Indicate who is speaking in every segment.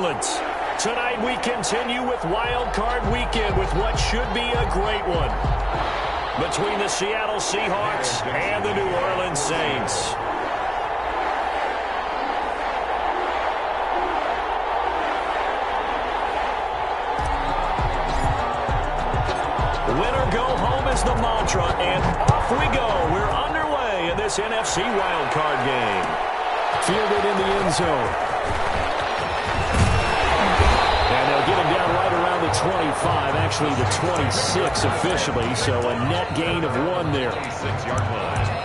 Speaker 1: Orleans. Tonight we continue with Wild Card Weekend with what should be a great one between the Seattle Seahawks and the New Orleans Saints. Winner go home is the mantra, and off we go. We're underway in this NFC Wild Card game.
Speaker 2: Fielded in the end zone.
Speaker 1: And they'll get him down right around the 25, actually the 26 officially, so a net gain of 1 there.
Speaker 3: 26-yard line.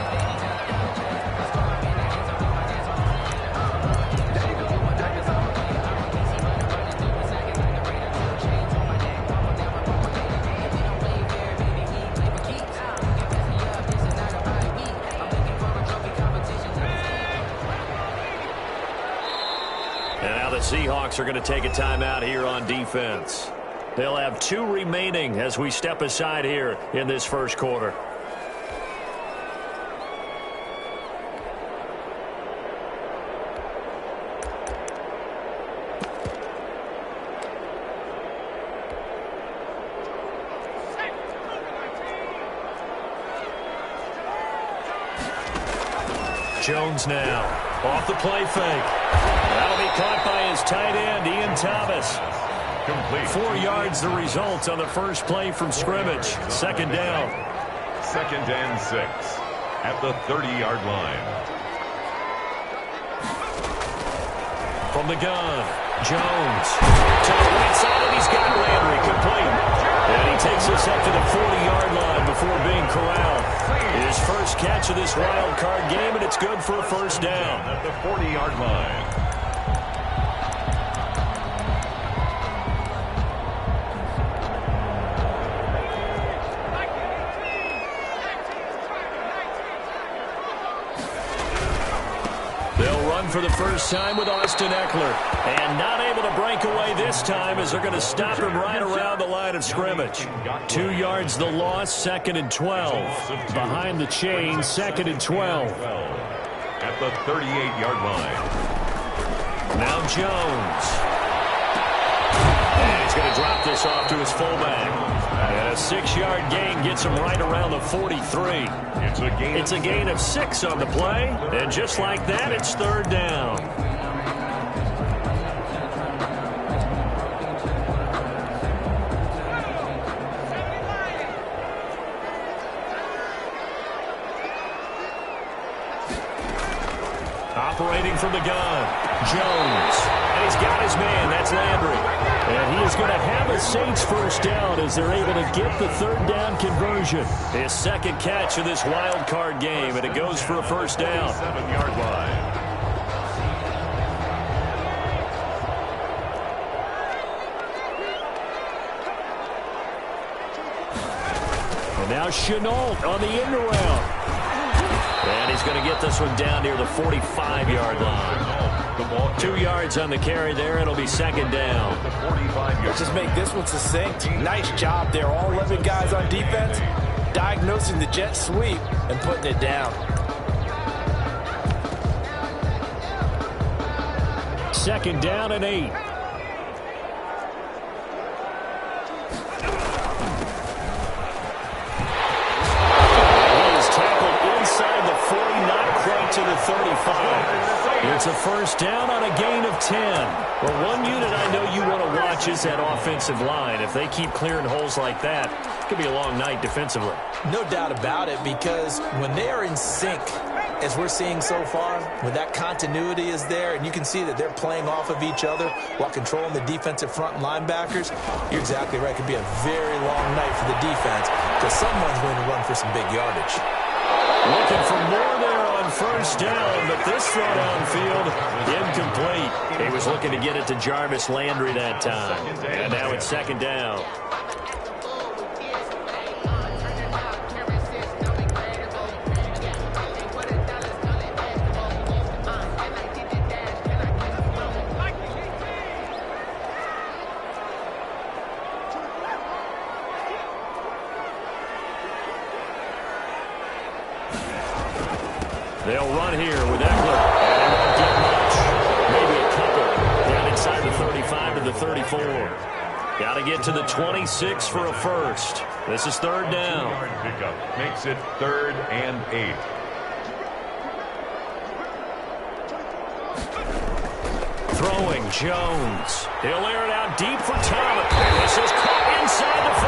Speaker 1: Seahawks are going to take a timeout here on defense. They'll have 2 remaining as we step aside here in this first quarter. Jones now off the play fake. That'll be caught by his tight end, Ian Thomas.
Speaker 3: Complete.
Speaker 1: 4 yards the result on the first play from scrimmage. Second down.
Speaker 3: 2nd and 6 at the 30-yard line.
Speaker 1: From the gun, Jones to the right side, and he's got Landry complete. And he takes us up to the 40-yard line before being corralled. His first catch of this wild card game, and it's good for a first down.
Speaker 3: At the 40-yard line.
Speaker 1: They'll run for the first time with Austin Eckler. And not able to break away this time as they're going to stop him right around the line of scrimmage. 2 yards the loss, 2nd and 12. Behind the chain, 2nd and 12.
Speaker 3: At the 38-yard line.
Speaker 1: Now Jones. And he's going to drop this off to his fullback. And a 6-yard gain gets him right around the 43. It's a gain of 6 on the play. And just like that, it's 3rd down. Operating from the gun, Jones. And he's got his man, that's Landry. And he is going to have a Saints first down as they're able to get the 3rd down conversion. His 2nd catch of this wild card game, and it goes for a first down.
Speaker 3: 7-yard line.
Speaker 1: And now Chenault on the end around. And he's going to get this one down near the 45-yard line. 2 yards on the carry there. It'll be 2nd down.
Speaker 2: Let's just make this one succinct. Nice job there. All 11 guys on defense diagnosing the jet sweep and putting it down.
Speaker 1: 2nd down and 8. Inside the 40, not quite to the 35. It's a first down on a gain of 10. Well, one unit I know you want to watch is that offensive line. If they keep clearing holes like that, it could be a long night defensively.
Speaker 2: No doubt about it, because when they are in sync, as we're seeing so far, when that continuity is there, and you can see that they're playing off of each other while controlling the defensive front linebackers, you're exactly right. It could be a very long night for the defense because someone's going to run for some big yardage.
Speaker 1: Looking for more there on first down, but this throw downfield, incomplete. He was looking to get it to Jarvis Landry that time. And now it's 2nd down. They'll run here with Eckler, and they won't get much. Maybe a couple down inside the 35. of the 34. Got to get to the 26 for a first. This is third down.
Speaker 3: Pickup makes it 3rd and 8.
Speaker 1: Throwing Jones. He'll air it out deep for Thomas. This is caught inside the 5.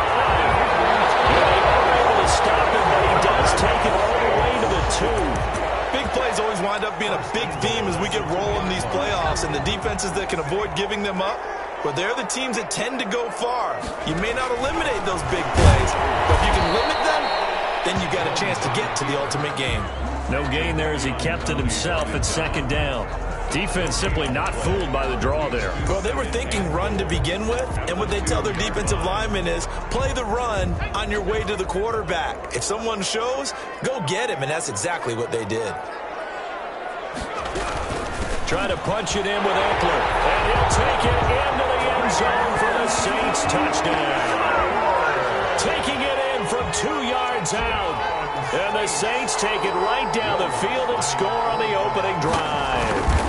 Speaker 1: They are able to stop him, but he does take it all the way to the 2.
Speaker 2: Big plays always wind up being a big theme as we get rolling these playoffs, and the defenses that can avoid giving them up, but they're the teams that tend to go far. You may not eliminate those big plays, but if you can limit them, then you got a chance to get to the ultimate game.
Speaker 1: No gain there as he kept it himself at second down. Defense simply not fooled by the draw there.
Speaker 2: Well, they were thinking run to begin with, and what they tell their defensive linemen is play the run on your way to the quarterback. If someone shows, go get him, and that's exactly what they did.
Speaker 1: Try to punch it in with Eckler, and he'll take it into the end zone for the Saints touchdown. Taking it in from 2 yards out, and the Saints take it right down the field and score on the opening drive.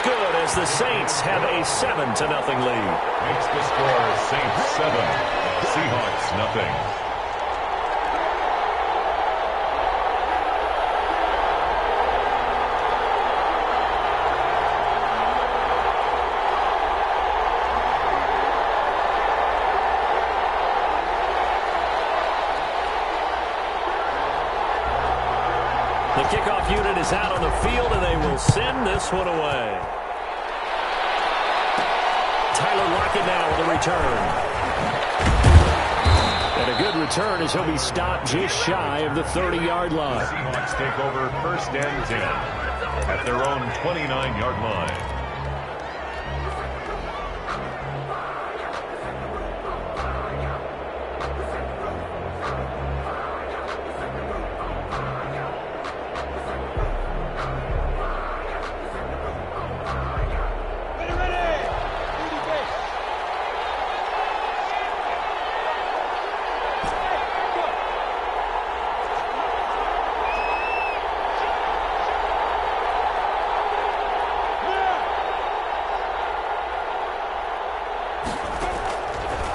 Speaker 1: Good as the Saints have a 7-0 lead.
Speaker 3: Makes the score Saints 7, Seahawks nothing.
Speaker 1: The kickoff unit is out on the field, and they will send this one away. Tyler Lockett now with the return. And a good return as he'll be stopped just shy of the 30-yard line.
Speaker 3: The Seahawks take over 1st and 10 at their own 29-yard line.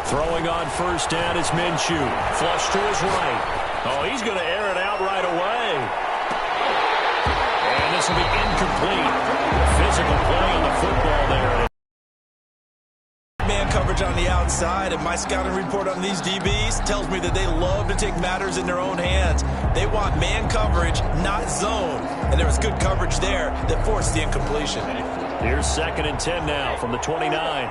Speaker 1: Throwing on 1st down is Minshew. Flush to his right. Oh, he's going to air it out right away. And this will be incomplete. Physical play on the football there.
Speaker 2: Man coverage on the outside, and my scouting report on these DBs tells me that they love to take matters in their own hands. They want man coverage, not zone. And there was good coverage there that forced the incompletion.
Speaker 1: Here's 2nd and 10 now from the 29.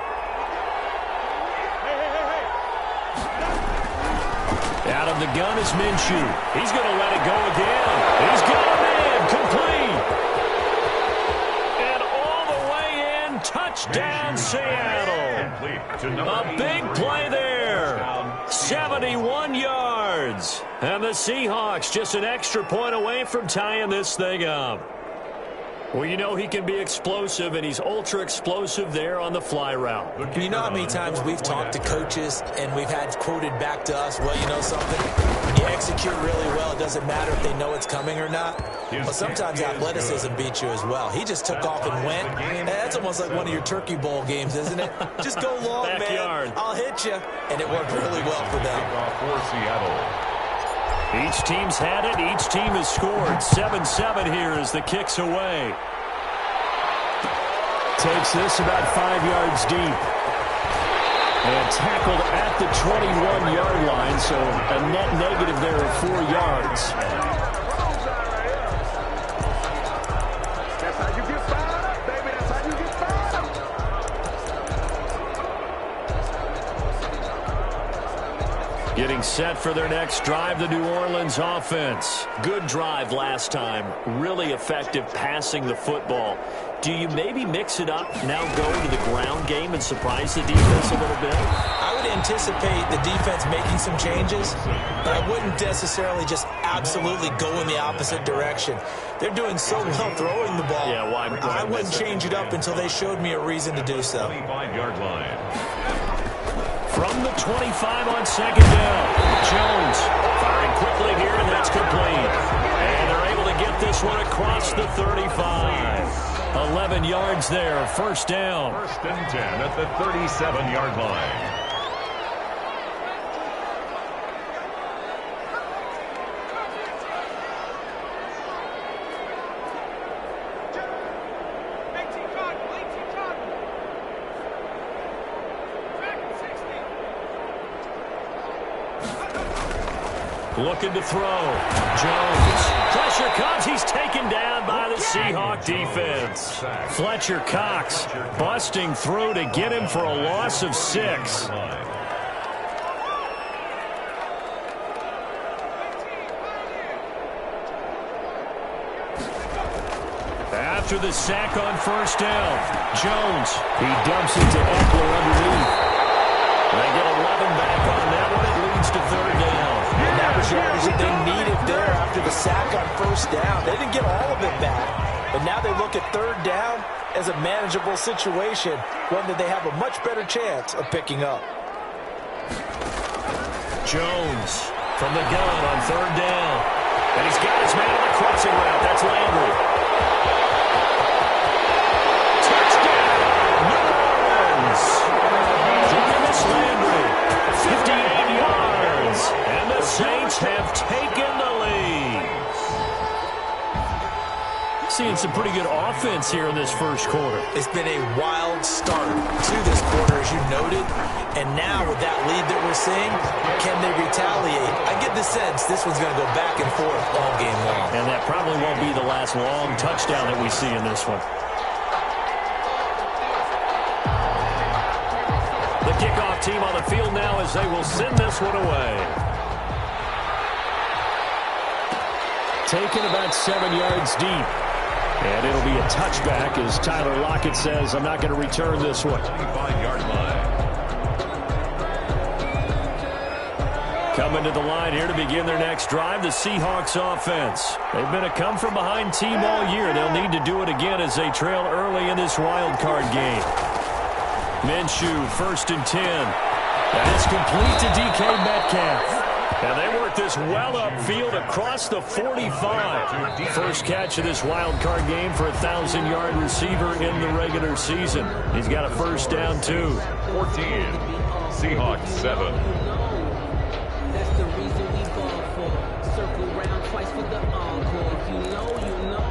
Speaker 1: Out of the gun is Minshew. He's going to let it go again. He's got him in. Complete. And all the way in. Touchdown, Seattle. A big play there. 71 yards. And the Seahawks just an extra point away from tying this thing up. Well, you know he can be explosive, and he's ultra-explosive there on the fly route.
Speaker 2: You know how many times we've talked to coaches, and we've had quoted back to us, well, you know something? When you execute really well, it doesn't matter if they know it's coming or not. But sometimes athleticism beats you as well. He just took off and went. And that's almost like one of your Turkey Bowl games, isn't it? Just go long, man. I'll hit you. And it worked really well for them.
Speaker 3: For Seattle.
Speaker 1: Each team's had it. Each team has scored. 7-7 here as the kick's away. Takes this about 5 yards deep. And tackled at the 21-yard line, so a net negative there of 4 yards.
Speaker 4: That's how you get fired up, baby. That's how you get fired up.
Speaker 1: Getting set for their next drive, the New Orleans offense. Good drive last time. Really effective passing the football. Do you maybe mix it up, now go to the ground game and surprise the defense a little bit?
Speaker 2: I would anticipate the defense making some changes, but I wouldn't necessarily just absolutely go in the opposite direction. They're doing so well throwing the ball.
Speaker 1: Yeah, why
Speaker 2: I wouldn't change it up until they showed me a reason to do so.
Speaker 3: 25-yard line.
Speaker 1: From the 25 on 2nd down, Jones firing quickly here, and that's complete. And they're able to get this one across the 35. 11 yards there, first down.
Speaker 3: First and 10 at the 37-yard line.
Speaker 1: Looking to throw. Jones. Pressure comes. He's taken down by the Seahawk defense. Fletcher Cox busting through to get him for a loss of 6. After the sack on first down, Jones. He dumps it to Eckler underneath. They get 11 back on that one. It leads to third down.
Speaker 2: And that was yardage that they needed there after the sack on first down. They didn't get all of it back, but now they look at third down as a manageable situation, one that they have a much better chance of picking up.
Speaker 1: Jones from the gun on third down. And he's got his man on the crossing route. That's Landry. Touchdown, New Orleans. Jarvis Landry, 58 yards. And the Saints have taken the lead. Seeing some pretty good offense here in this first quarter.
Speaker 2: It's been a wild start to this quarter, as you noted. And now with that lead that we're seeing, can they retaliate? I get the sense this one's going to go back and forth all game long.
Speaker 1: And that probably won't be the last long touchdown that we see in this one. The kickoff team on the field now as they will send this one away. Taken about 7 yards deep. And it'll be a touchback as Tyler Lockett says, I'm not going to return this one.
Speaker 3: 25-yard line.
Speaker 1: Coming to the line here to begin their next drive, the Seahawks offense. They've been a come-from-behind team all year. They'll need to do it again as they trail early in this wild card game. Minshew, first and 10. That is complete to DK Metcalf. And they work this well upfield across the 45. First catch of this wild card game for a 1,000-yard receiver in the regular season. He's got a first down, too.
Speaker 3: 14. Seahawks 7.
Speaker 5: That's the reason we ball for. Circle round twice for the encore. If you know, you know.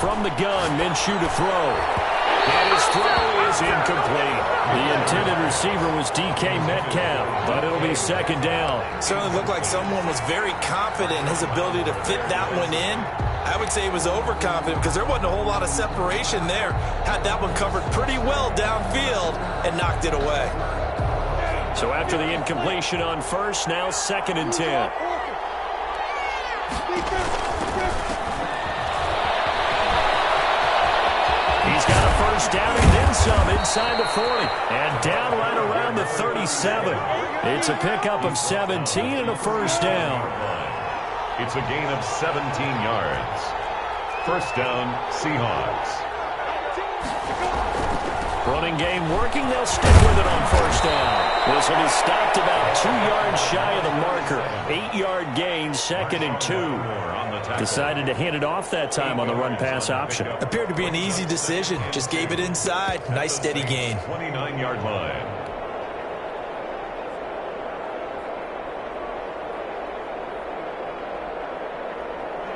Speaker 1: From the gun, Minshew to throw. And his throw is incomplete. The intended receiver was DK Metcalf, but it'll be second down.
Speaker 2: Certainly looked like someone was very confident in his ability to fit that one in. I would say he was overconfident because there wasn't a whole lot of separation there. Had that one covered pretty well downfield and knocked it away.
Speaker 1: So after the incompletion on first, now second and 10. He's got a first down and then some inside the 40. And down right around the 37. It's a pickup of 17 and a first down.
Speaker 3: It's a gain of 17 yards. First down, Seahawks.
Speaker 1: Running game working. They'll stick with it on first down. This will be stopped about 2 yards shy of the marker. 8-yard gain, second and 2. Decided to hand it off that time on the run-pass option.
Speaker 2: Appeared to be an easy decision. Just gave it inside. Nice steady gain.
Speaker 3: 29-yard line.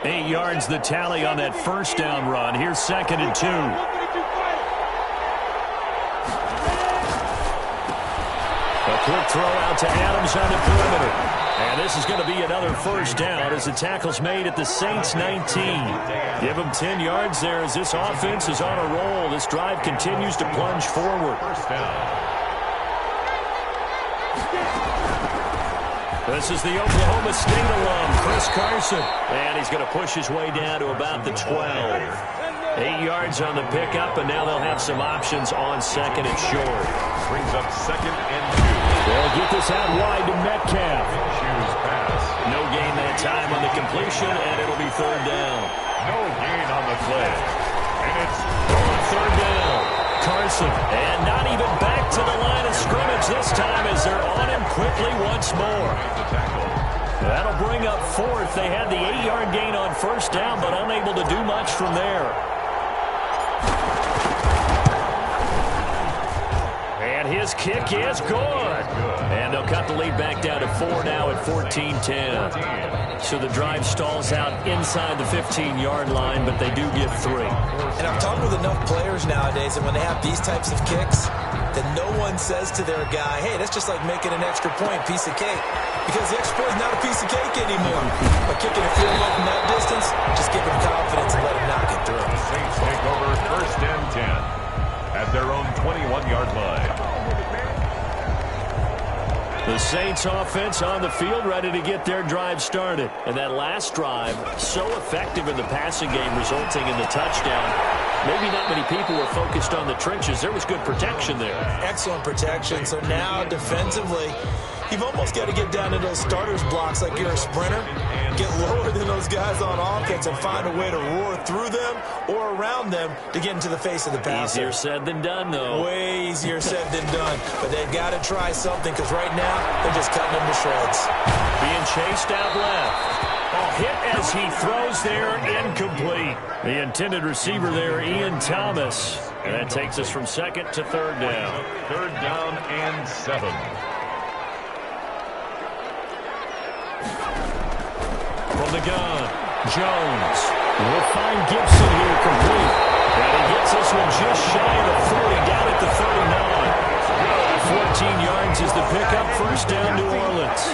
Speaker 1: Eight yards the tally on that first down run. Here's second and 2. A quick throw out to Adams on the perimeter. And this is going to be another first down as the tackle's made at the Saints 19. Give them 10 yards there as this offense is on a roll. This drive continues to plunge forward.
Speaker 3: First down.
Speaker 1: This is the Oklahoma State alum, Chris Carson. And he's going to push his way down to about the 12. 8 yards on the pickup, and now they'll have some options on second and short.
Speaker 3: Brings up second and 2.
Speaker 1: They'll get this out wide to Metcalf.
Speaker 3: Choose pass.
Speaker 1: No gain that time on the completion, and it'll be third down.
Speaker 3: No gain on the play. And it's
Speaker 1: third down. Carson, and not even back to the line of scrimmage this time as they're on him quickly once more. That'll bring up fourth. They had the 8-yard gain on first down, but unable to do much from there. And his kick is good. And they'll cut the lead back down to 4 now at 14-10. So the drive stalls out inside the 15-yard line, but they do get 3.
Speaker 2: And I've talked with enough players nowadays, and when they have these types of kicks, that no one says to their guy, hey, that's just like making an extra point, piece of cake. Because the extra point is not a piece of cake anymore. By kicking a field goal from that distance, just give him confidence and let him knock it through.
Speaker 3: The Saints take over first and 10 at their own 21-yard line.
Speaker 1: The Saints offense on the field, ready to get their drive started. And that last drive, so effective in the passing game, resulting in the touchdown. Maybe not many people were focused on the trenches. There was good protection there.
Speaker 2: Excellent protection. So now defensively, you've almost got to get down to those starters blocks like you're a sprinter. Get lower than those guys on offense and find a way to roar through them or around them to get into the face of the passer.
Speaker 1: Easier said than done, though.
Speaker 2: Way easier said than done. But they've got to try something because right now they're just cutting them to shreds.
Speaker 1: Being chased out left. Hit as he throws there, incomplete. The intended receiver there, Ian Thomas. And that takes us from second to third down.
Speaker 3: Third down and 7.
Speaker 1: From the gun, Jones will find Gibson here complete. And he gets this one just shy of the 40, down at the 39. 14 yards is the pickup, first down New Orleans.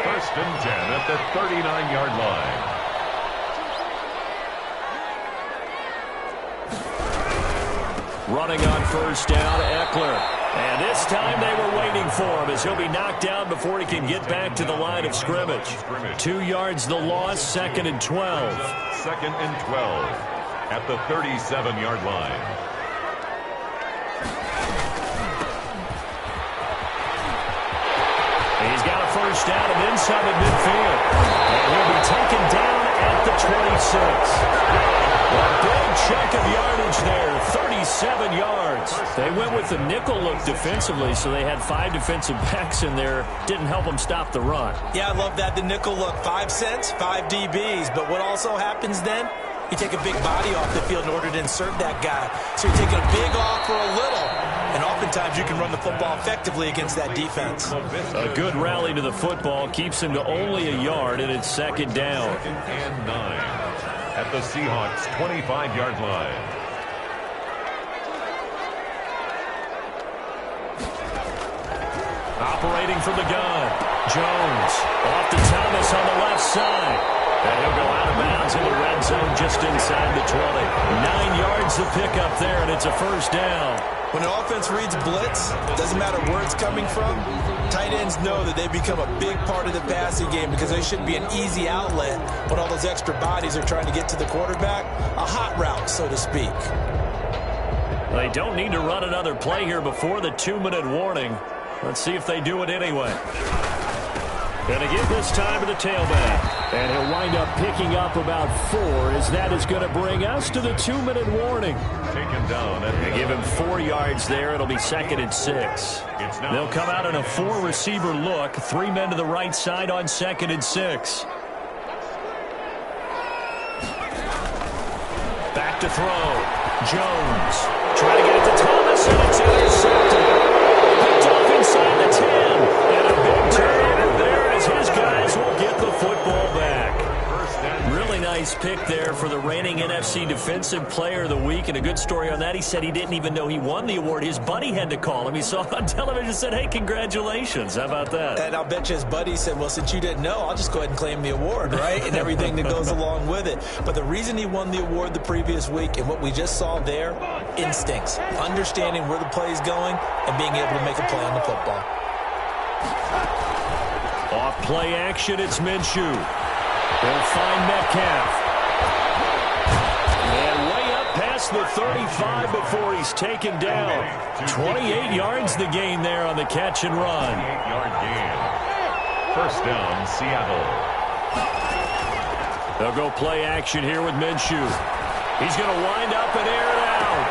Speaker 3: First and 10 at the 39-yard line.
Speaker 1: Running on first down, Eckler. And this time they were waiting for him as he'll be knocked down before he can get back to the line of scrimmage. 2 yards the loss, second and 12.
Speaker 3: Second and 12 at the 37-yard line.
Speaker 1: He's got a first down and then some at midfield. And he'll be taken down at the 26. A big chunk of yardage there, 37 yards. They went with the nickel look defensively, so they had 5 defensive backs in there. Didn't help them stop the run.
Speaker 2: Yeah, I love that, the nickel look. 5 cents, 5 DBs. But what also happens then? You take a big body off the field in order to insert that guy. So you're taking a big off for a little. And oftentimes you can run the football effectively against that defense.
Speaker 1: A good rally to the football keeps him to only a yard, and it's second down.
Speaker 3: Second and 9 at the Seahawks' 25-yard line.
Speaker 1: Operating from the gun, Jones off to Thomas on the left side. And he'll go out of bounds in the red zone just inside the 20. 9 yards to pick up there, and it's a first down.
Speaker 2: When an offense reads blitz, doesn't matter where it's coming from, tight ends know that they become a big part of the passing game because they should be an easy outlet when all those extra bodies are trying to get to the quarterback. A hot route, so to speak.
Speaker 1: They don't need to run another play here before the 2-minute warning. Let's see if they do it anyway. Going to give this time to the tailback. And he'll wind up picking up about 4 as that is going to bring us to the 2-minute warning.
Speaker 3: Taken down.
Speaker 1: They give him 4 yards there. It'll be second and 6. They'll come out in a 4-receiver look. 3 men to the right side on second and 6. Back to throw. Jones trying to get it to Thomas, and it's intercepted. Picked off inside the 10. And a big turnover there as his guys will get the football back. Really nice pick there for the reigning NFC Defensive Player of the Week. And a good story on that. He said he didn't even know he won the award. His buddy had to call him. He saw it on television and said, hey, congratulations. How about that?
Speaker 2: And I'll bet you his buddy said, well, since you didn't know, I'll just go ahead and claim the award, right? And everything that goes along with it. But the reason he won the award the previous week and what we just saw there, instincts, understanding where the play is going and being able to make a play on the football.
Speaker 1: Off play action, it's Minshew. They'll find Metcalf. And way up past the 35 before he's taken down. 28 yards the gain there on the catch and run.
Speaker 3: 28-yard gain. First down, Seattle.
Speaker 1: They'll go play action here with Minshew. He's going to wind up and air it out.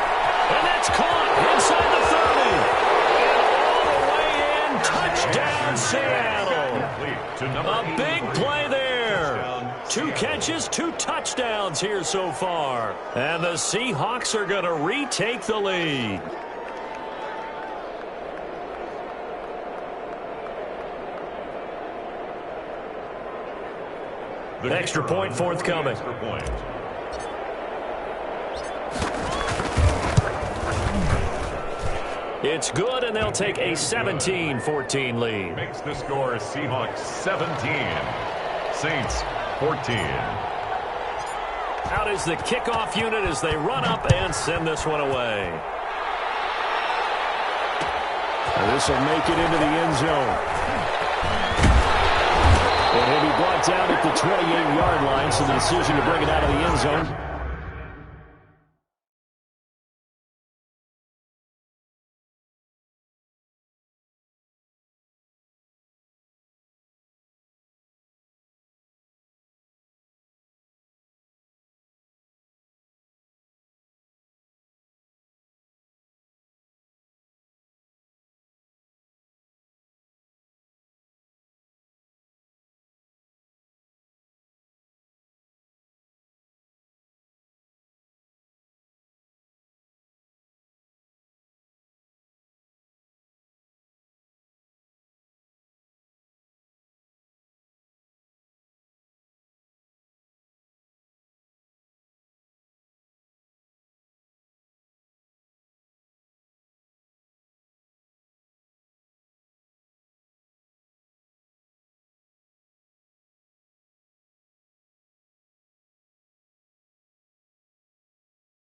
Speaker 1: And that's caught inside the 30. And all the way in. Touchdown, Seattle. A big play there. 2 catches, 2 touchdowns here so far. And the Seahawks are going to retake the lead. Extra point forthcoming. It's good, and they'll take a 17-14 lead.
Speaker 3: Makes the score Seahawks 17, Saints 14.
Speaker 1: Out is the kickoff unit as they run up and send this one away. This will make it into the end zone. And he'll be brought down at the 28-yard line, so the decision to bring it out of the end zone.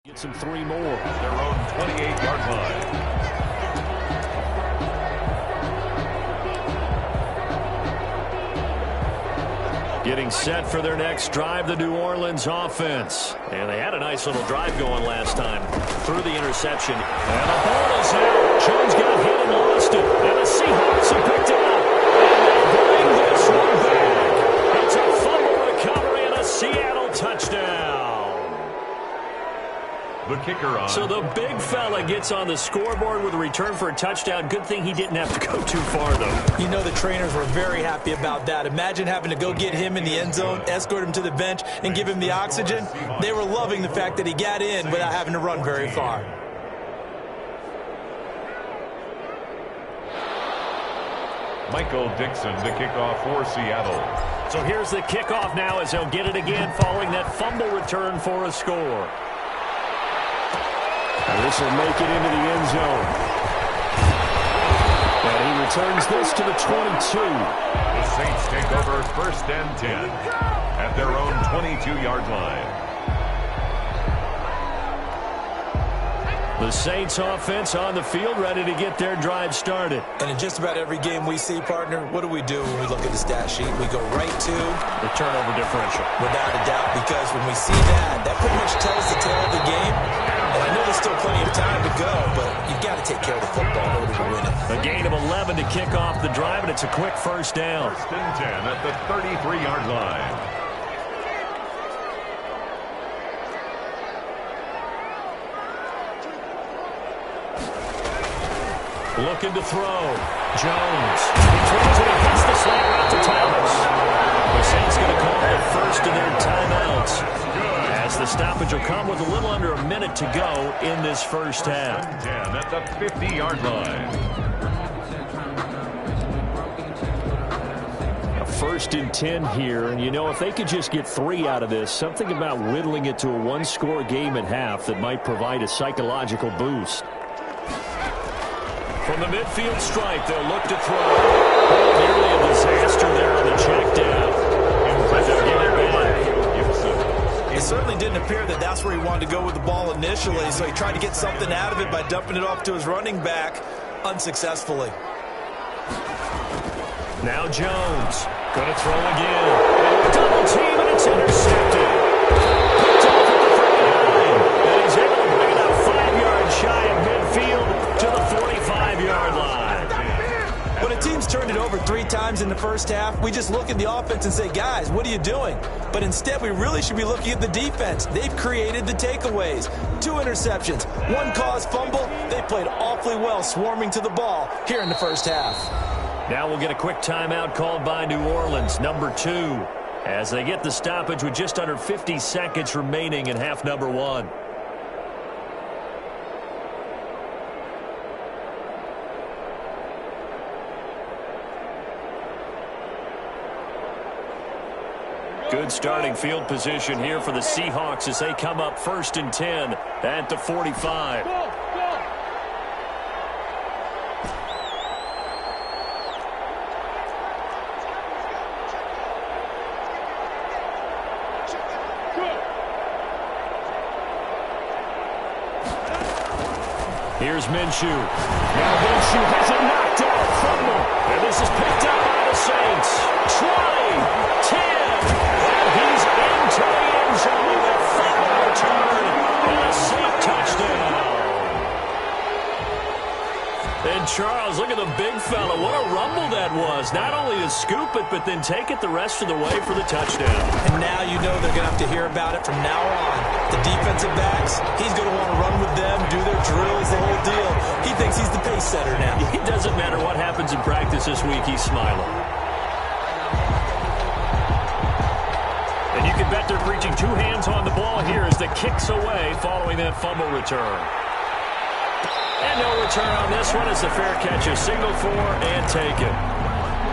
Speaker 1: Gets him 3 more.
Speaker 3: Their own 28-yard line.
Speaker 1: Getting set for their next drive, the New Orleans offense. And they had a nice little drive going last time. Through the interception. And the ball is out. Jones got hit and lost it. And the Seahawks have picked it up. And they bring this one back. It's a fumble recovery and a Seattle touchdown.
Speaker 3: The kicker on.
Speaker 1: So the big fella gets on the scoreboard with a return for a touchdown. Good thing he didn't have to go too far, though.
Speaker 2: You know the trainers were very happy about that. Imagine having to go get him in the end zone, escort him to the bench, and give him the oxygen. They were loving the fact that he got in without having to run very far.
Speaker 3: Michael Dixon to kick off for Seattle.
Speaker 1: So here's the kickoff now as they'll get it again following that fumble return for a score. This will make it into the end zone. And he returns this to the 22.
Speaker 3: The Saints take over 1st and 10 at their own 22-yard line.
Speaker 1: The Saints offense on the field ready to get their drive started.
Speaker 2: And in just about every game we see, partner, what do we do when we look at the stat sheet? We go right to
Speaker 1: the turnover differential.
Speaker 2: Without a doubt, because when we see that, that pretty much tells the tale of the game. And I know there's still plenty of time to go, but you've got to take care of the football in order to win it.
Speaker 1: A gain of 11 to kick off the drive, and it's a quick first down.
Speaker 3: 1st and 10 at the 33-yard line.
Speaker 1: Looking to throw. Jones. He throws it and hits the slant route to Thomas. The Saints going to call it 1st of their timeouts. As the stoppage will come with a little under a minute to go in this first half.
Speaker 3: 10 at the 50-yard line.
Speaker 1: A 1st and 10 here, and you know, if they could just get 3 out of this, something about whittling it to a 1-score game at half that might provide a psychological boost. From the midfield stripe, they'll look to throw. Oh, nearly a disaster there on the check down. But they'll get it back.
Speaker 2: It certainly didn't appear that that's where he wanted to go with the ball initially, so he tried to get something out of it by dumping it off to his running back unsuccessfully.
Speaker 1: Now Jones going to throw again. Double team, and it's intercepted. Picked off at the 39. And he's able to bring it up 5 yards shy of midfield to the 45-yard line.
Speaker 2: When a team's turned it over 3 times in the first half, we just look at the offense and say, guys, what are you doing? But instead, we really should be looking at the defense. They've created the takeaways. 2 interceptions, 1 caused fumble. They played awfully well swarming to the ball here in the first half.
Speaker 1: Now we'll get a quick timeout called by New Orleans, number 2, as they get the stoppage with just under 50 seconds remaining in half number 1. Good starting field position here for the Seahawks as they come up 1st and 10 at the 45. Here's Minshew. Now Minshew has it knocked out. Fumble. And this is picked up by the Saints. 20, 10. And he's into the end zone with a fumble return and a Saint touchdown. And Charles, look at the big fella. What a rumble that was. Not only to scoop it, but then take it the rest of the way for the touchdown.
Speaker 2: And now you know they're going to have to hear about it from now on. The defensive backs, he's going to want to run with them, do their drills, the whole deal. He thinks he's the pace setter now.
Speaker 1: It doesn't matter what happens in practice this week, he's smiling. And you can bet they're preaching 2 hands on the ball here as the kick's away following that fumble return. And no return on this one as the fair catch is signaled for and taken.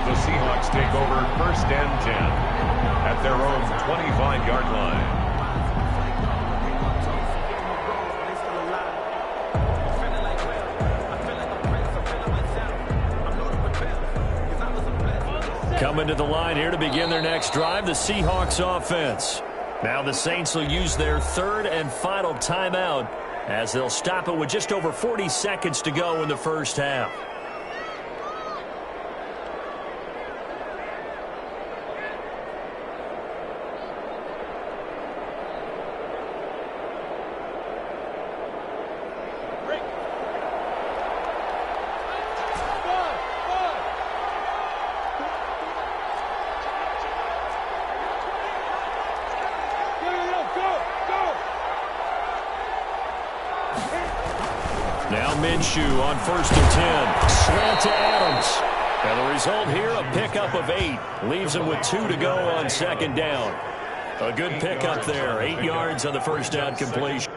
Speaker 3: The Seahawks take over 1st and 10 at their own 25-yard line.
Speaker 1: Coming to the line here to begin their next drive, the Seahawks offense. Now the Saints will use their 3rd and final timeout as they'll stop it with just over 40 seconds to go in the first half. Now Minshew on 1st and 10. Slant to Adams. And the result here, a pickup of 8. Leaves him with 2 to go on 2nd down. A good pickup there. 8 yards on the first down completion.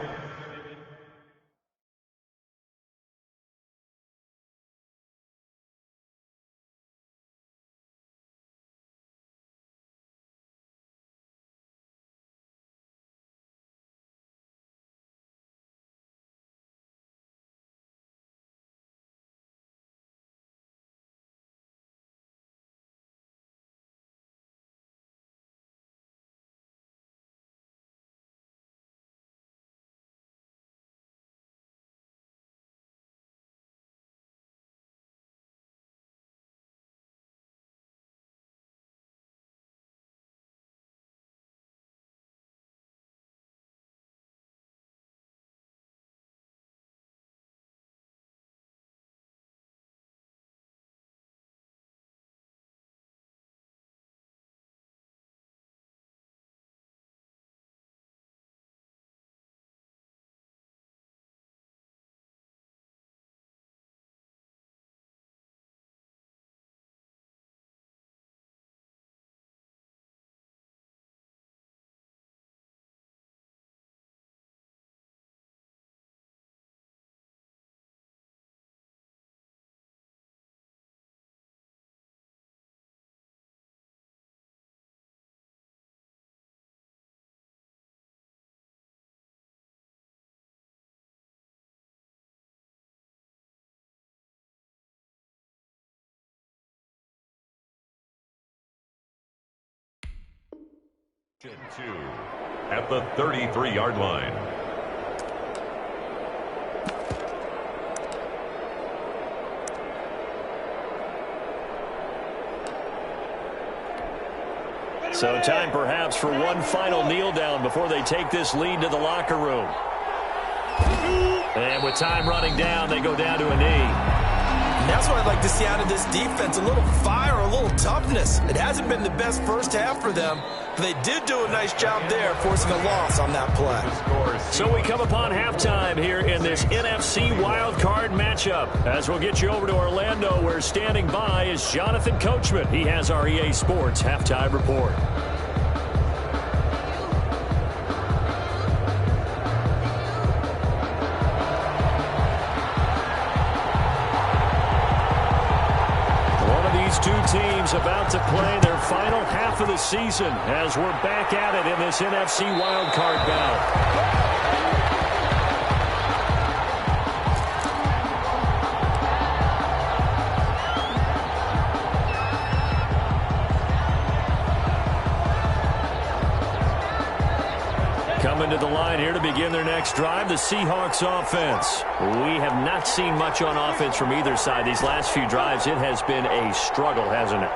Speaker 3: Two at the 33-yard line.
Speaker 1: So time perhaps for one final kneel down before they take this lead to the locker room. And with time running down, they go down to a knee.
Speaker 2: And that's what I'd like to see out of this defense, a little fire, a little toughness. It hasn't been the best first half for them, but they did do a nice job there forcing a loss on that play.
Speaker 1: So we come upon halftime here in this NFC wildcard matchup. As we'll get you over to Orlando, where standing by is Jonathan Coachman. He has our EA Sports halftime report. Two teams about to play their final half of the season as we're back at it in this NFC wildcard bout. Coming to the line here to begin their next drive, the Seahawks offense. We have not seen much on offense from either side these last few drives. It has been a struggle, hasn't it?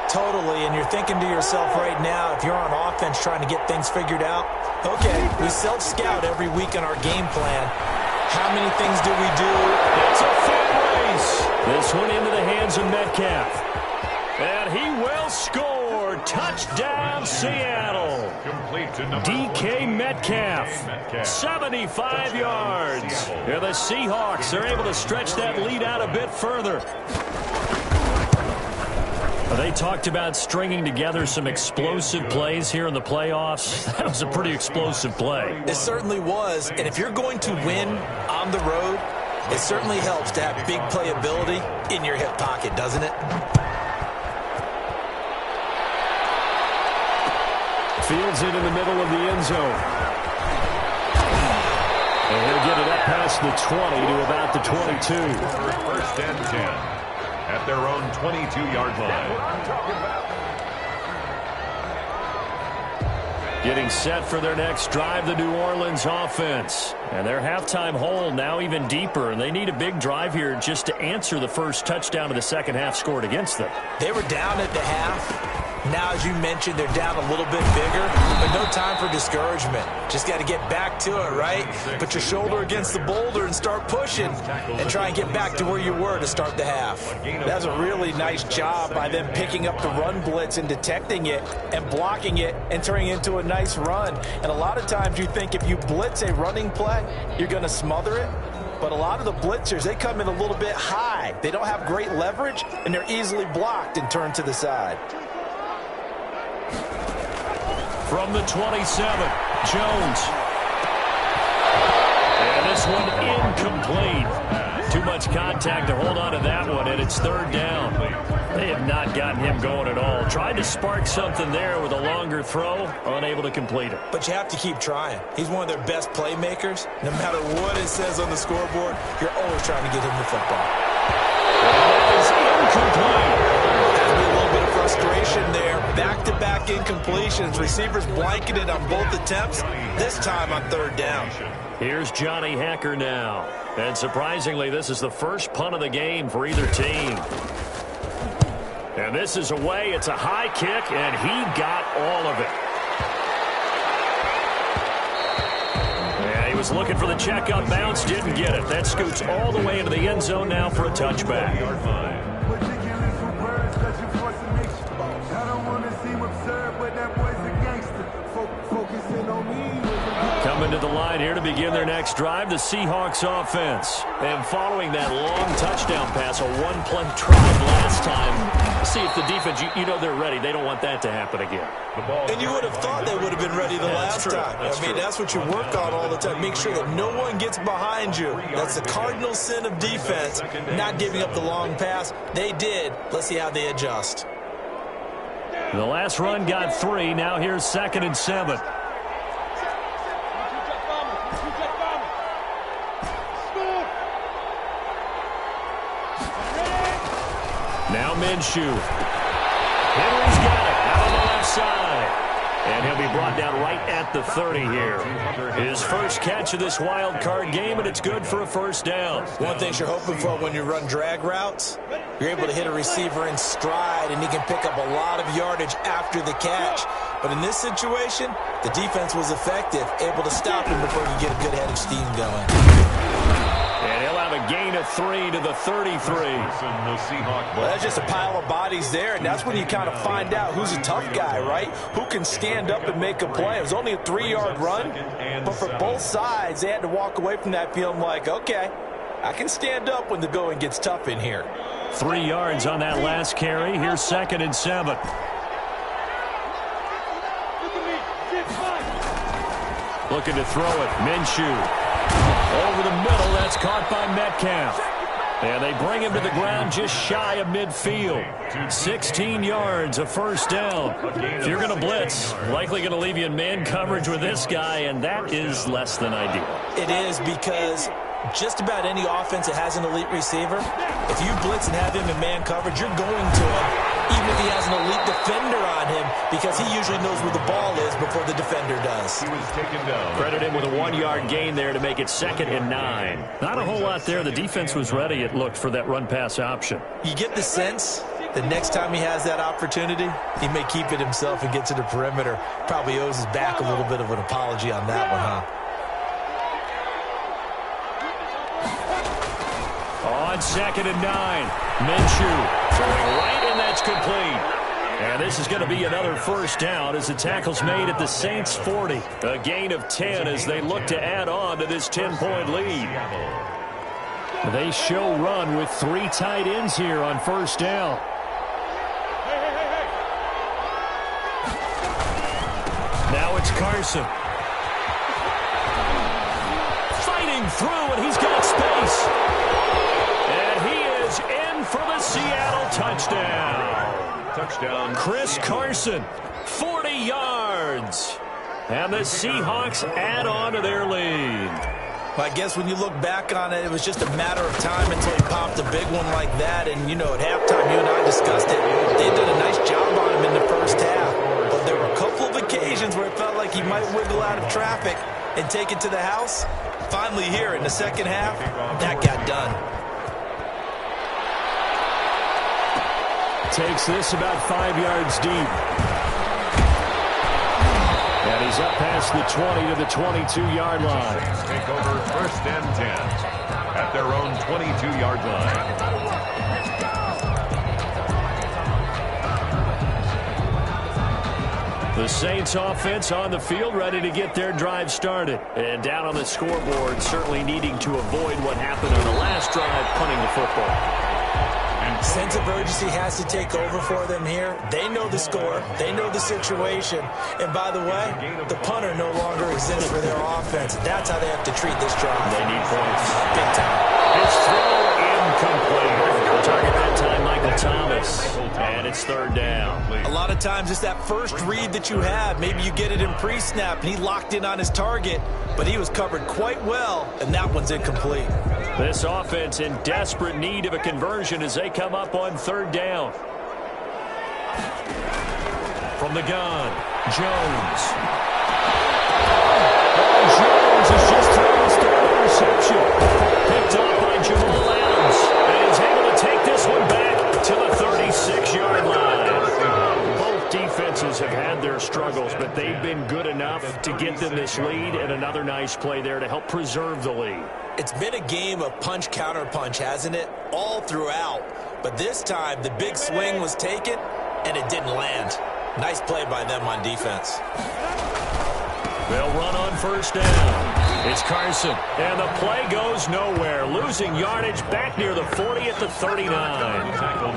Speaker 2: Totally, and you're thinking to yourself right now, if you're on offense trying to get things figured out, okay, we self-scout every week in our game plan. How many things do we do?
Speaker 1: It's a foot race. This one into the hands of Metcalf. And he will score. Touchdown, Seattle. DK Metcalf, 75 yards. And the Seahawks are able to stretch that lead out a bit further. They talked about stringing together some explosive plays here in the playoffs. That was a pretty explosive play.
Speaker 2: It certainly was. And if you're going to win on the road, it certainly helps to have big playability in your hip pocket, doesn't it?
Speaker 1: Fields it in the middle of the end zone. And he'll get it up past the 20 to about the 22.
Speaker 3: First and 10 at their own 22-yard line.
Speaker 1: Getting set for their next drive, the New Orleans offense. And their halftime hole now even deeper, and they need a big drive here just to answer the first touchdown of the second half scored against them.
Speaker 2: They were down at the half. Now, as you mentioned, they're down a little bit bigger, but no time for discouragement. Just got to get back to it, right? Put your shoulder against the boulder and start pushing and try and get back to where you were to start the half. That's a really nice job by them picking up the run blitz and detecting it and blocking it and turning it into a nice run. And a lot of times you think if you blitz a running play, you're going to smother it. But a lot of the blitzers, they come in a little bit high. They don't have great leverage, and they're easily blocked and turned to the side.
Speaker 1: From the 27, Jones. And this one incomplete. Too much contact to hold on to that one, and it's third down. They have not gotten him going at all. Tried to spark something there with a longer throw, unable to complete it.
Speaker 2: But you have to keep trying. He's one of their best playmakers. No matter what it says on the scoreboard, you're always trying to get him the football.
Speaker 1: That is incomplete.
Speaker 2: A little bit of frustration there. Back-to-back incompletions. Receivers blanketed on both attempts. This time on third down.
Speaker 1: Here's Johnny Hacker now. And surprisingly, this is the first punt of the game for either team. And this is away. It's a high kick, and he got all of it. Yeah, he was looking for the checkup bounce, didn't get it. That scoots all the way into the end zone now for a touchback. Coming to the line here to begin their next drive, the Seahawks offense. And following that long touchdown pass, a one-play drive last time, see if the defense, you know they're ready. They don't want that to happen again.
Speaker 2: And you would have thought they would have been ready the last time. That's what you work on all the time. Make sure that no one gets behind you. That's the cardinal sin of defense, not giving up the long pass. They did. Let's see how they adjust.
Speaker 1: The last run got 3. Now here's 2nd and 7. Now Minshew. Henry's got it out on the left side. And he'll be brought down right at the 30 here. His first catch of this wild card game, and it's good for a first down.
Speaker 2: One thing you're hoping for when you run drag routes, you're able to hit a receiver in stride, and he can pick up a lot of yardage after the catch. But in this situation, the defense was effective, able to stop him before he get a good head of steam going.
Speaker 1: And he'll have a a gain of 3 to the 33.
Speaker 2: Well, that's just a pile of bodies there, and that's when you kind of find out who's a tough guy, right? Who can stand up and make a play. It was only a 3-yard run, but for both sides, they had to walk away from that feeling like, okay, I can stand up when the going gets tough in here.
Speaker 1: 3 yards on that last carry. Here's 2nd and 7. Looking to throw it. Minshew. Over the middle. That's caught by Metcalf. And they bring him to the ground just shy of midfield. 16 yards, a first down. If you're going to blitz, likely going to leave you in man coverage with this guy, and that is less than ideal.
Speaker 2: It is, because just about any offense that has an elite receiver, if you blitz and have him in man coverage, you're going to him, even if he has an elite defender on him, because he usually knows where the ball is before the defender does.
Speaker 3: He was taken down.
Speaker 1: Credit him with a 1-yard gain there to make it 2nd and 9. Not a whole lot there. The defense was ready, it looked, for that run-pass option.
Speaker 2: You get the sense that next time he has that opportunity, he may keep it himself and get to the perimeter. Probably owes his back a little bit of an apology on that one, huh?
Speaker 1: On 2nd and 9, Minshew throwing right, and that's complete. And this is going to be another first down as the tackle's made at the Saints' 40. A gain of 10 as they look to add on to this 10-point lead. They show run with 3 tight ends here on first down. Now it's Carson. Fighting through, and he's got space. And he is in for the Seattle touchdown. Chris Carson, 40 yards. And the Seahawks add on to their lead.
Speaker 2: I guess when you look back on it, it was just a matter of time until he popped a big one like that. And, you know, at halftime, you and I discussed it. They did a nice job on him in the first half. But there were a couple of occasions where it felt like he might wiggle out of traffic and take it to the house. Finally here in the second half, that got done.
Speaker 1: Takes this about 5 yards deep. And he's up past the 20 to the 22-yard line.
Speaker 3: Take over 1st and 10 at their own 22-yard line.
Speaker 1: The Saints offense on the field, ready to get their drive started. And down on the scoreboard, certainly needing to avoid what happened on the last drive, punting the football.
Speaker 2: Sense of urgency has to take over for them here. They know the score. They know the situation. And by the way, the punter no longer exists for their offense. That's how they have to treat this drive.
Speaker 1: They need points.
Speaker 2: Big time.
Speaker 1: His throw incomplete. Target that time, Michael Thomas. And it's 3rd down.
Speaker 2: A lot of times it's that first read that you have. Maybe you get it in pre-snap, and he locked in on his target, but he was covered quite well, and that one's incomplete.
Speaker 1: This offense in desperate need of a conversion as they come up on 3rd down. From the gun, Jones. Jones has just thrown his 3rd interception. Picked off by Jamal Adams. And he's able to take this one back to the 36-yard line. Both defenses have had their struggles, but they've been good enough to get them this lead, and another nice play there to help preserve the lead.
Speaker 2: It's been a game of punch-counter-punch, hasn't it? All throughout. But this time, the big swing was taken, and it didn't land. Nice play by them on defense.
Speaker 1: They'll run on 1st down. It's Carson, and the play goes nowhere. Losing yardage back near the 40 at the 39.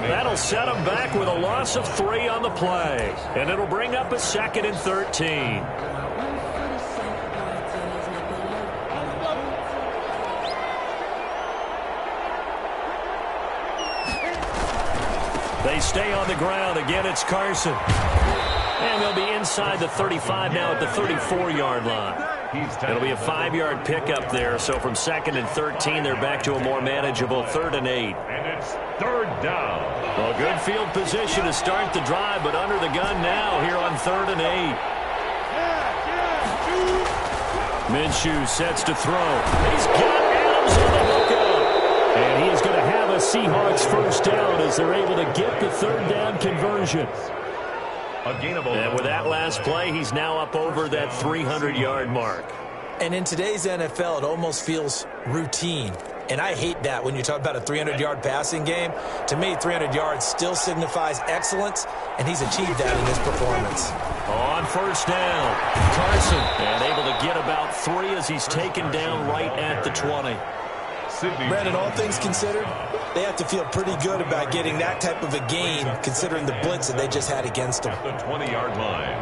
Speaker 1: That'll set them back with a loss of 3 on the play. And it'll bring up a 2nd and 13. They stay on the ground. Again, it's Carson. And they'll be inside the 35 now at the 34-yard line. It'll be a 5-yard pickup there. So from 2nd and 13, they're back to a more manageable 3rd and 8.
Speaker 3: And it's 3rd down.
Speaker 1: Well, good field position to start the drive, but under the gun now here on 3rd and 8. Minshew sets to throw. He's got Adams on the lookout. And he is going to have a Seahawks first down as they're able to get the 3rd down conversion. And with that last play, he's now up over that 300-yard mark.
Speaker 2: And in today's NFL, it almost feels routine. And I hate that when you talk about a 300-yard passing game. To me, 300 yards still signifies excellence, and he's achieved that in this performance.
Speaker 1: On first down, Carson, and able to get about 3 as he's taken down right at the 20.
Speaker 2: Brandon, all things considered, they have to feel pretty good about getting that type of a gain, considering the blitz that they just had against them.
Speaker 3: At the 20-yard line.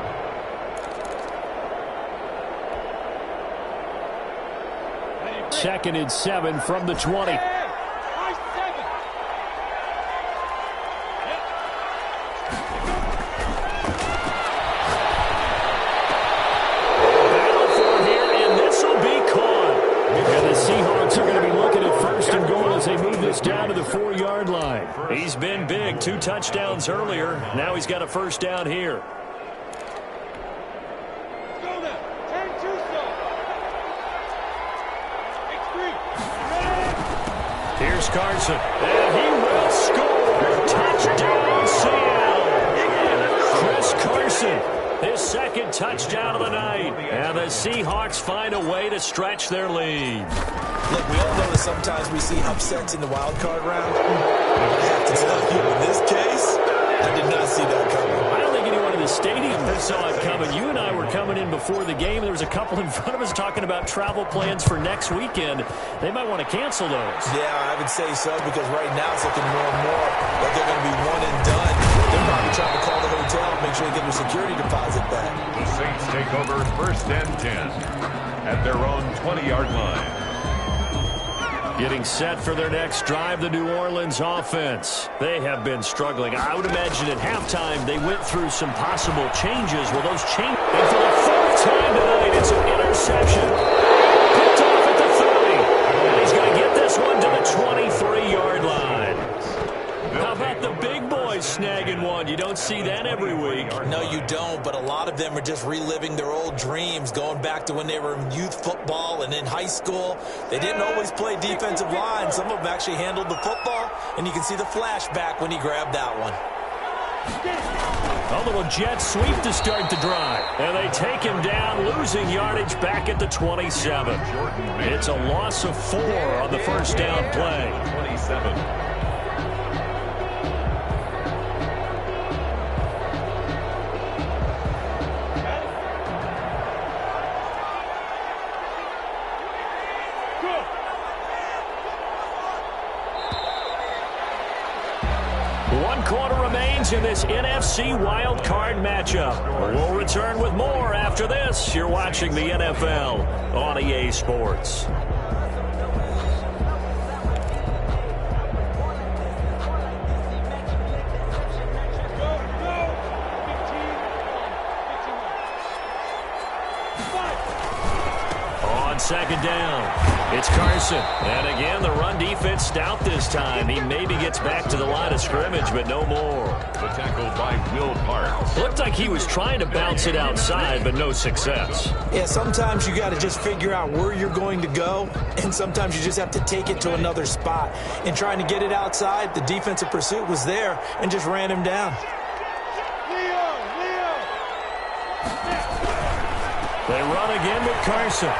Speaker 1: Second and 7 from the 20. Down to the 4-yard line. He's been big. 2 touchdowns earlier. Now he's got a first down here. Here's Carson. And he will score. Touchdown, Seattle. Chris Carson. His second touchdown of the night. And the Seahawks find a way to stretch their lead.
Speaker 2: Look, we all know that sometimes we see upsets in the wild card round. I have to tell you, in this case, I did not see that coming.
Speaker 1: I don't think anyone in the stadium saw it coming. You and I were coming in before the game. There was a couple in front of us talking about travel plans for next weekend. They might want to cancel those.
Speaker 2: Yeah, I would say so, because right now it's looking more and more like they're going to be one and done. They're probably trying to call the hotel and make sure they get their security deposit back.
Speaker 3: The Saints take over first and 10 at their own 20-yard line.
Speaker 1: Getting set for their next drive, the New Orleans offense. They have been struggling. I would imagine at halftime they went through some possible changes. Well, those changes. And for the 4th time tonight, it's an interception. Picked off at the 30. And he's going to get this one to the 23-yard line. How about the big boys snagging one? You don't see that every week.
Speaker 2: No, you don't, but a lot of them are just reliving their old dreams, going back to when they were in youth football and in high school. They didn't always play defensive line. Some of them actually handled the football, and you can see the flashback when he grabbed that one.
Speaker 1: A little jet sweep to start the drive. And they take him down, losing yardage back at the 27. It's a loss of 4 on the first down play.
Speaker 3: 27.
Speaker 1: In this NFC Wild Card matchup. We'll return with more after this. You're watching the NFL on EA Sports. On second down, it's Carson. And again, the run defense stout this time. He maybe gets back to the line of scrimmage, but no more.
Speaker 3: The tackle by Will Parks.
Speaker 1: Looked like he was trying to bounce it outside, but no success.
Speaker 2: Yeah, sometimes you got to just figure out where you're going to go, and sometimes you just have to take it to another spot. In trying to get it outside, the defensive pursuit was there and just ran him down.
Speaker 1: They run again with Carson.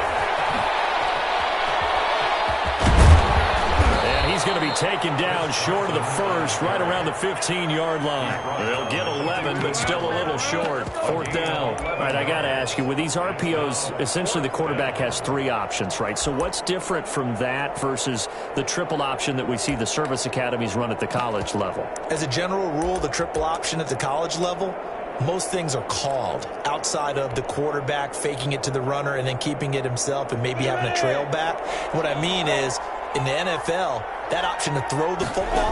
Speaker 1: He's going to be taken down short of the first, right around the 15-yard line. They'll get 11, but still a little short. 4th down. All right, I got to ask you, with these RPOs, essentially the quarterback has 3 options, right? So what's different from that versus the triple option that we see the service academies run at the college level?
Speaker 2: As a general rule, the triple option at the college level, most things are called outside of the quarterback faking it to the runner and then keeping it himself and maybe having a trail back. What I mean is, in the NFL, that option to throw the football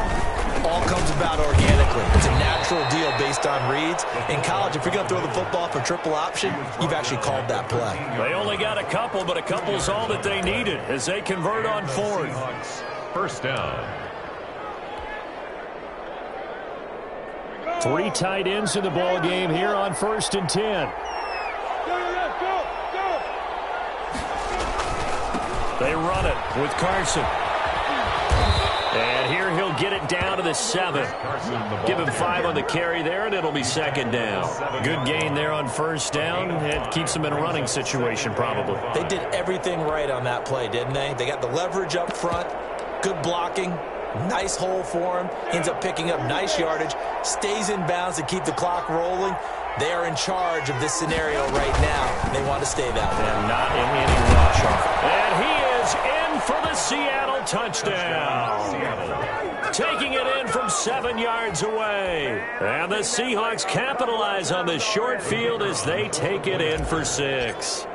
Speaker 2: all comes about organically. It's a natural deal based on reads. In college, if you're going to throw the football for triple option, you've actually called that play.
Speaker 1: They only got a couple, but a couple's all that they needed as they convert on 4th.
Speaker 3: First down.
Speaker 1: 3 tight ends in the ball game here on 1st and 10. They run it with Carson. And here he'll get it down to the 7. Give him 5 on the carry there, and it'll be 2nd down. Good gain there on 1st down. It keeps them in a running situation, probably.
Speaker 2: They did everything right on that play, didn't they? They got the leverage up front. Good blocking. Nice hole for him. Ends up picking up nice yardage. Stays in bounds to keep the clock rolling. They are in charge of this scenario right now. They want to stay that way.
Speaker 1: And not in any rush. And he is in for the Seattle touchdown. Taking it in from 7 yards away. And the Seahawks capitalize on the short field as they take it in for 6.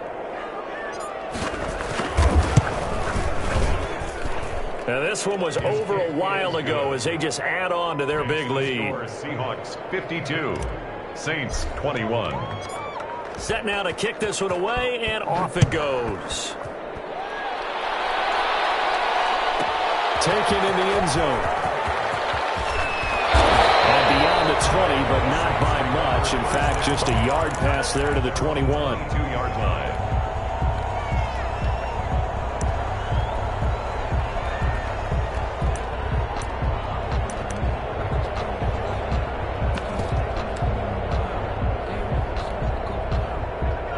Speaker 1: Now this one was over a while ago as they just add on to their big lead.
Speaker 3: Seahawks 52, Saints 21.
Speaker 1: Set now to kick this one away, and off it goes. Taken in the end zone. And beyond the 20, but not by much. In fact, just a yard pass there to the 21.
Speaker 3: 2-yard line.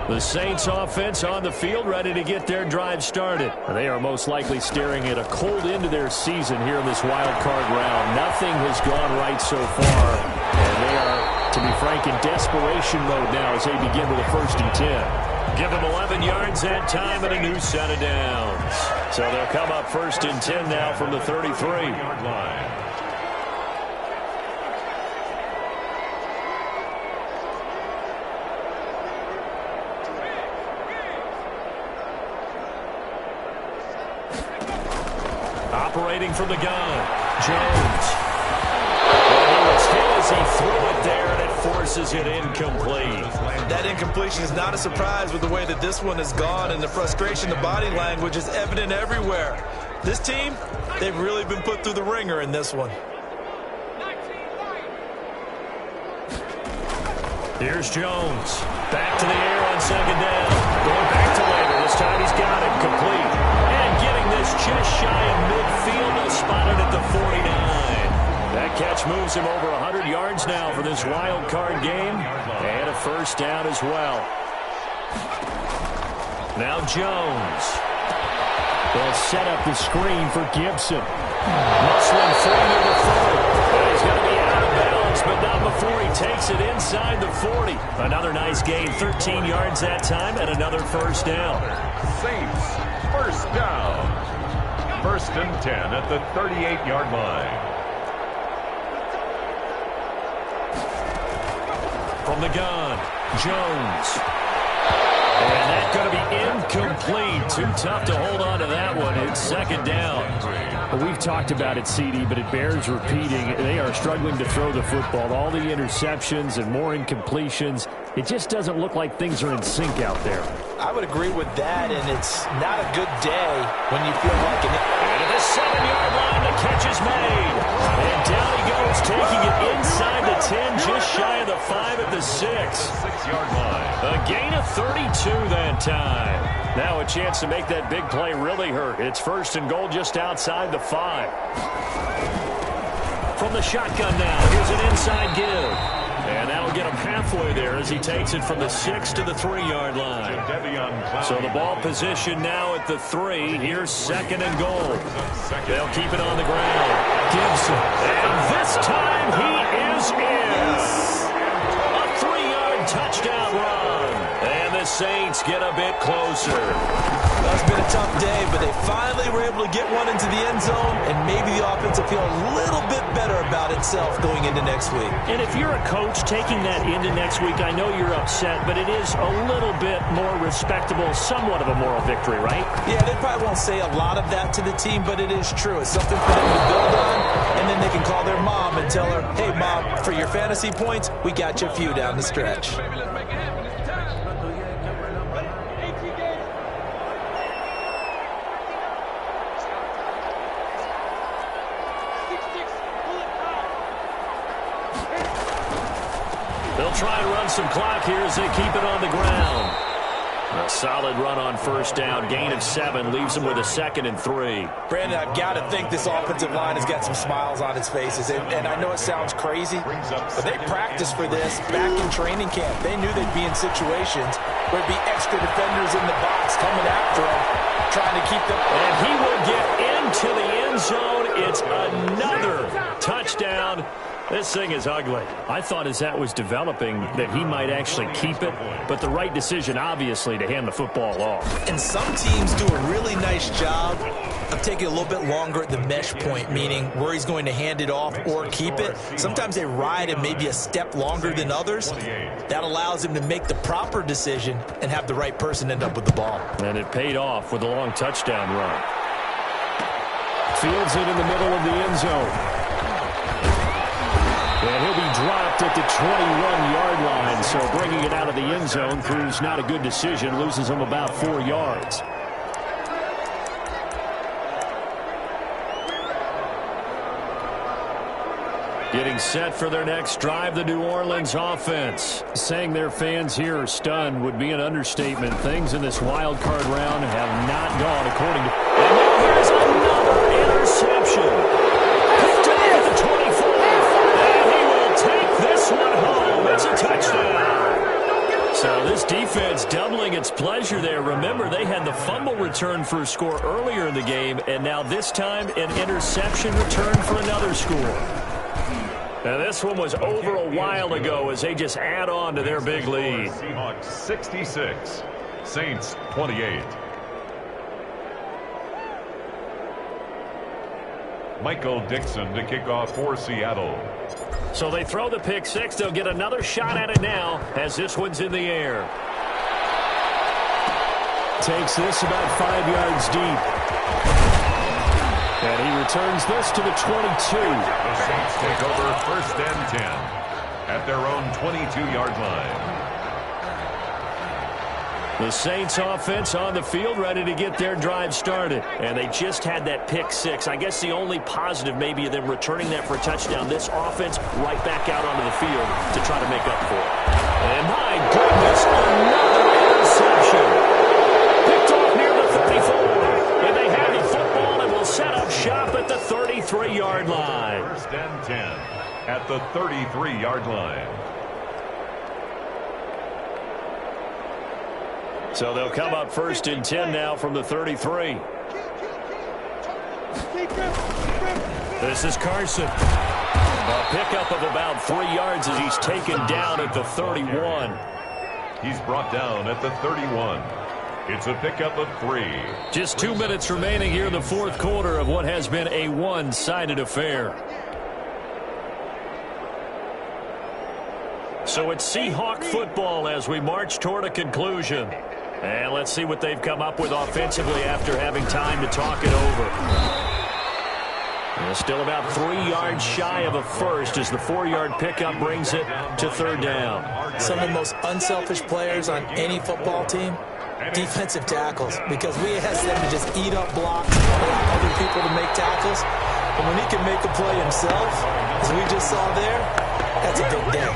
Speaker 1: The Saints offense on the field, ready to get their drive started. They are most likely staring at a cold end to their season here in this wild card round. Nothing has gone right so far, and they are, to be frank, in desperation mode now as they begin with a 1st and 10. Give them 11 yards that time and a new set of downs. So they'll come up 1st and 10 now from the 33-yard line. Operating from the gun, Jones. And he was hit as he threw it there, and it forces it incomplete.
Speaker 2: That incompletion is not a surprise with the way that this one has gone, and the frustration, the body language is evident everywhere. This team, they've really been put through the ringer in this one.
Speaker 1: Here's Jones. Back to the air on 2nd down. Going back to later. This time he's got it complete. And getting this just shy of midfield. They'll spot it at the 49. That catch moves him over 100 yards now for this wild card game. And a 1st down as well. Now Jones. They'll set up the screen for Gibson. Muslim free near the 40. He's going to be out of bounds, but not before he takes it inside the 40. Another nice gain, 13 yards that time, and another 1st down.
Speaker 3: Saints 1st down. 1st and 10 at the 38-yard line.
Speaker 1: From the gun, Jones. And that's going to be incomplete. Too tough to hold on to that one. It's 2nd down. Well, we've talked about it, CD, but it bears repeating. They are struggling to throw the football. All the interceptions and more incompletions. It just doesn't look like things are in sync out there.
Speaker 2: I would agree with that, and it's not a good day when you feel like an...
Speaker 1: And at the 7-yard line, the catch is made. And down he goes, taking it inside the 10, just shy of the 5 at the 6.
Speaker 3: 6-yard line.
Speaker 1: A gain of 32 that time. Now a chance to make that big play really hurt. It's 1st and goal just outside the 5. From the shotgun now, here's an inside give. And that'll get him halfway there as he takes it from the 6 to the 3-yard line. So the ball position now at the 3. Here's 2nd and goal. They'll keep it on the ground. Gibson. And this time he is in. A 3-yard touchdown run. And the Saints get a bit closer.
Speaker 2: It's been a tough day, but they finally were able to get one into the end zone, and maybe the offense will feel a little bit better about itself going into next week.
Speaker 1: And if you're a coach taking that into next week, I know you're upset, but it is a little bit more respectable, somewhat of a moral victory, right?
Speaker 2: Yeah, they probably won't say a lot of that to the team, but it is true. It's something for them to build on, and then they can call their mom and tell her, hey, Mom, for your fantasy points, we got you a few down the stretch.
Speaker 1: They'll try and run some clock here as they keep it on the ground. A solid run on 1st down. Gain of 7 leaves them with a 2nd and 3.
Speaker 2: Brandon, I've got to think this offensive line has got some smiles on its faces. And I know it sounds crazy, but they practiced for this back in training camp. They knew they'd be in situations where there'd be extra defenders in the box coming after them. trying to keep them.
Speaker 1: And he will get into the end zone. It's another touchdown. This thing is ugly. I thought as that was developing that he might actually keep it, but the right decision, obviously, to hand the football off.
Speaker 2: And some teams do a really nice job of taking a little bit longer at the mesh point, meaning where he's going to hand it off or keep it. Sometimes they ride him maybe a step longer than others. That allows him to make the proper decision and have the right person end up with the ball.
Speaker 1: And it paid off with a long touchdown run. Fields it in the middle of the end zone. And he'll be dropped at the 21-yard line, so bringing it out of the end zone proves not a good decision, loses him about 4 yards. Getting set for their next drive, the New Orleans offense. Saying their fans here are stunned would be an understatement. Things in this wild card round have not gone according to... And now there's another interception. Picked up at the 24. And he will take this one home. It's a touchdown. So this defense doubling its pleasure there. Remember, they had the fumble return for a score earlier in the game, and now this time an interception return for another score. Now this one was over a while ago as they just add on to their big lead.
Speaker 3: Seahawks 66, Saints 28. Michael Dixon to kick off for Seattle.
Speaker 1: So they throw the pick six. They'll get another shot at it now as this one's in the air. Takes this about 5 yards deep. And he returns this to the 22.
Speaker 3: The Saints take over first and 10 at their own 22-yard line.
Speaker 1: The Saints offense on the field ready to get their drive started. And they just had that pick six. I guess the only positive maybe of them returning that for a touchdown. This offense right back out onto the field to try to make up for it. And my goodness, another interception. Picked off near the 34. And they have the football and will set up shop at the 33-yard line.
Speaker 3: First and 10 at the 33-yard line.
Speaker 1: So they'll come up first and 10 now from the 33. This is Carson. A pickup of about 3 yards as he's taken down at the 31.
Speaker 3: He's brought down at the 31. It's a pickup of 3.
Speaker 1: Just 2 minutes remaining here in the fourth quarter of what has been a one-sided affair. So it's Seahawk football as we march toward a conclusion. And let's see what they've come up with offensively after having time to talk it over. And still about 3 yards shy of a first as the 4-yard pickup brings it to third down.
Speaker 2: Some of the most unselfish players on any football team, defensive tackles, because we ask them to just eat up blocks and allow other people to make tackles. But when he can make a play himself, as we just saw there, that's a big day.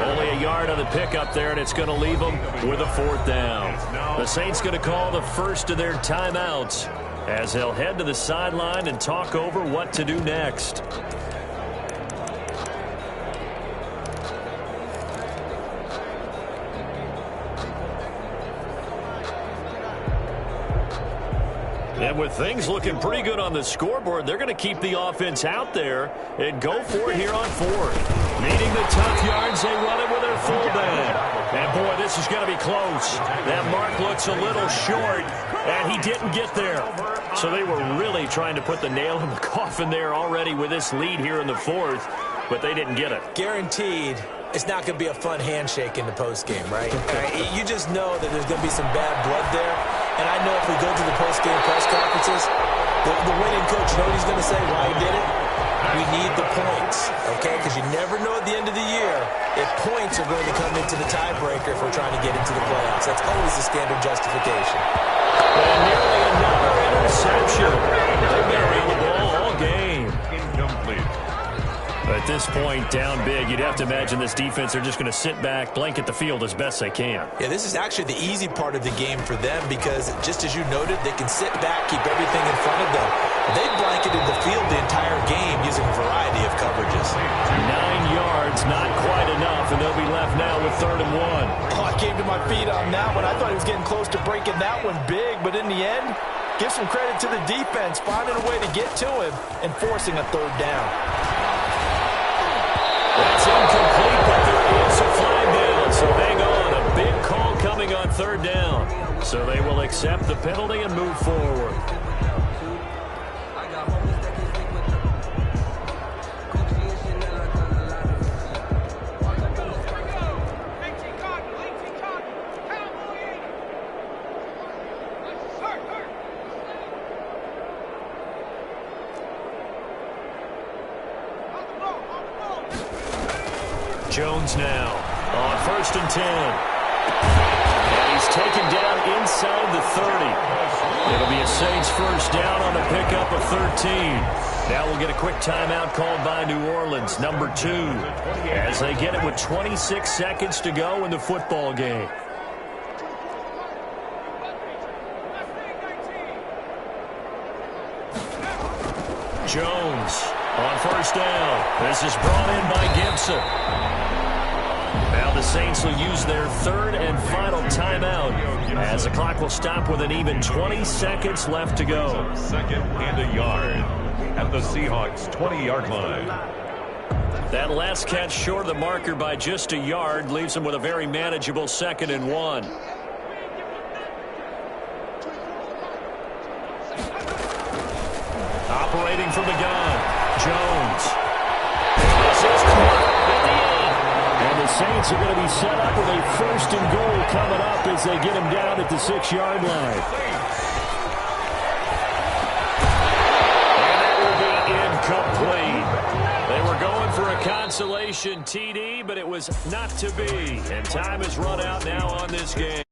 Speaker 1: Only a yard on the pickup there, and it's going to leave them with a fourth down. The Saints going to call the first of their timeouts as they'll head to the sideline and talk over what to do next. And with things looking pretty good on the scoreboard, they're going to keep the offense out there and go for it here on fourth. Needing the tough yards, they run it with their fullback. And boy, this is going to be close. That mark looks a little short, and he didn't get there. So they were really trying to put the nail in the coffin there already with this lead here in the fourth, but they didn't get it.
Speaker 2: Guaranteed, it's not going to be a fun handshake in the postgame, right? You just know that there's going to be some bad blood there. And I know if we go to the postgame press conferences, the winning coach, you know what he's going to say, why he did it? We need the points, okay? Because you never know at the end of the year if points are going to come into the tiebreaker if we're trying to get into the playoffs. That's always the standard justification.
Speaker 1: And nearly another interception. They've been around the ball all game.
Speaker 3: Incomplete.
Speaker 1: At this point, down big, you'd have to imagine this defense are just going to sit back, blanket the field as best they can.
Speaker 2: Yeah, this is actually the easy part of the game for them because, just as you noted, they can sit back, keep everything in front of them. They've blanketed the field the entire game using a variety of coverages.
Speaker 1: 9 yards, not quite enough, and they'll be left now with 3rd and 1.
Speaker 2: Oh, I came to my feet on that one. I thought he was getting close to breaking that one big, but in the end, Give some credit to the defense, finding a way to get to him and forcing a third down.
Speaker 1: That's incomplete, but there is a flag down. So hang on, a big call coming on third down. So they will accept the penalty and move forward. Jones now on 1st and 10. And he's taken down inside the 30. It'll be a Saints first down on a pickup of 13. Now we'll get a quick timeout called by New Orleans, number 2, as they get it with 26 seconds to go in the football game. Jones on 1st down. This is brought in by Gibson. Now the Saints will use their 3rd and final timeout as the clock will stop with an even 20 seconds left to go.
Speaker 3: 2nd and a yard at the Seahawks' 20-yard line.
Speaker 1: That last catch short of the marker by just a yard leaves them with a very manageable 2nd and 1. Operating from the gun, Jones. This is caught at the end. And the Saints are going to be set up with a 1st and goal coming up as they get him down at the 6-yard line. And that will be incomplete. They were going for a consolation TD, but it was not to be. And time has run out now on this game.